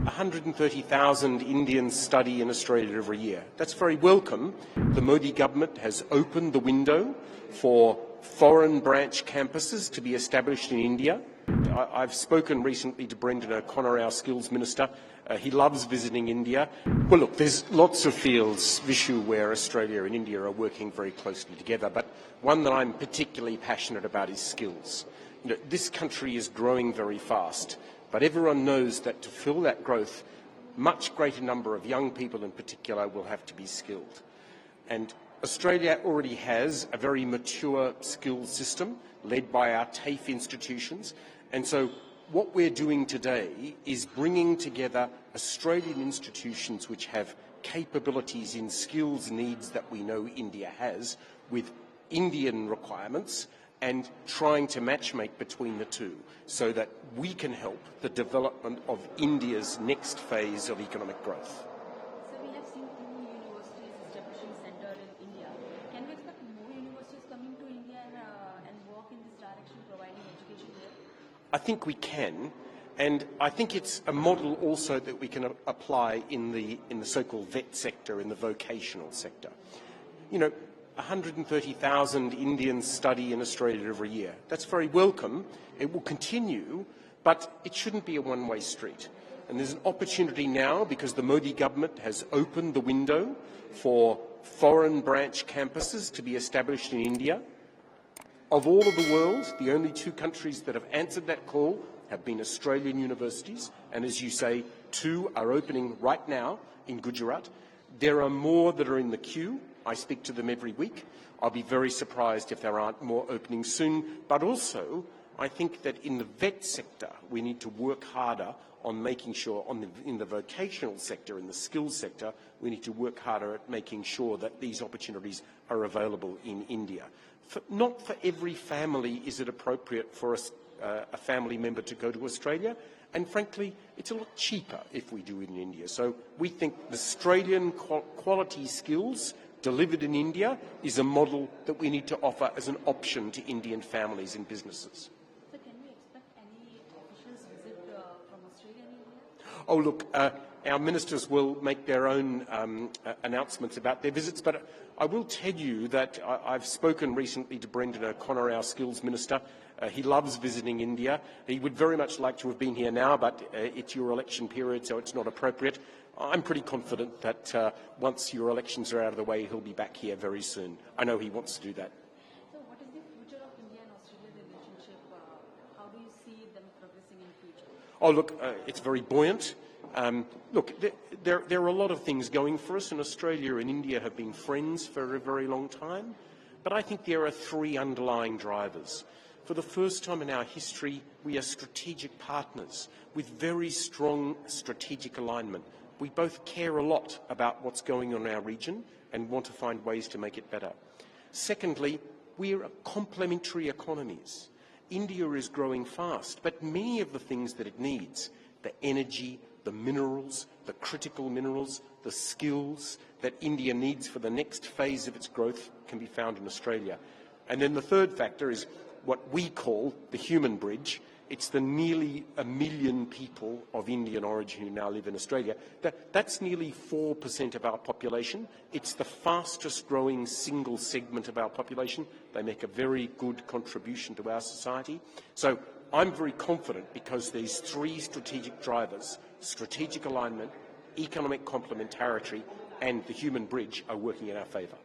130,000 Indians study in Australia every year. That's very welcome. The Modi government has opened the window for foreign branch campuses to be established in India. I've spoken recently to Brendan O'Connor, our skills minister. He loves visiting India. Well, look, there's lots of fields, Vishu, where Australia and India are working very closely together, but one that I'm particularly passionate about is skills. You know, this country is growing very fast, but everyone knows that to fill that growth, much greater number of young people in particular will have to be skilled. And Australia already has a very mature skills system led by our TAFE institutions. And so what we're doing today is bringing together Australian institutions which have capabilities in skills needs that we know India has with Indian requirements and trying to matchmake between the two so that we can help the development of India's next phase of economic growth. So we have seen 2 universities establishing center in India. Can we expect more universities coming to India and work in this direction, providing education there? I think we can, and I think it's a model also that we can apply in the so-called vet sector, in the vocational sector. You know, 130,000 Indians study in Australia every year. That's very welcome. It will continue, but it shouldn't be a one-way street. And there's an opportunity now because the Modi government has opened the window for foreign branch campuses to be established in India. Of all of the world, the only 2 countries that have answered that call have been Australian universities, and as you say, 2 are opening right now in Gujarat. There are more that are in the queue. I speak to them every week. I'll be very surprised if there aren't more opening soon. But also, I think that in the vet sector, we need to work harder on making sure, in the vocational sector, in the skills sector, we need to work harder at making sure that these opportunities are available in India. Not for every family is it appropriate for a family member to go to Australia. And frankly, it's a lot cheaper if we do it in India. So we think the Australian quality skills delivered in India is a model that we need to offer as an option to Indian families and businesses. So can we expect any officials visit from Australia and India? Oh, look, our ministers will make their own announcements about their visits, but I will tell you that I've spoken recently to Brendan O'Connor, our skills minister. He loves visiting India. He would very much like to have been here now, but it's your election period, so it's not appropriate. I'm pretty confident that once your elections are out of the way, he'll be back here very soon. I know he wants to do that. So what is the future of India and Australia relationship? How do you see them progressing in future? Oh, look, it's very buoyant. Look, there are a lot of things going for us, and Australia and India have been friends for a very long time. But I think there are 3 underlying drivers. For the first time in our history, we are strategic partners with very strong strategic alignment. We both care a lot about what's going on in our region and want to find ways to make it better. Secondly, we are complementary economies. India is growing fast, but many of the things that it needs, the energy, the minerals, the critical minerals, the skills that India needs for the next phase of its growth can be found in Australia. And then the third factor is what we call the human bridge. It's the nearly 1 million people of Indian origin who now live in Australia. That's nearly 4% of our population. It's the fastest growing single segment of our population. They make a very good contribution to our society. So I'm very confident because these 3 strategic drivers, strategic alignment, economic complementarity and the human bridge, are working in our favour.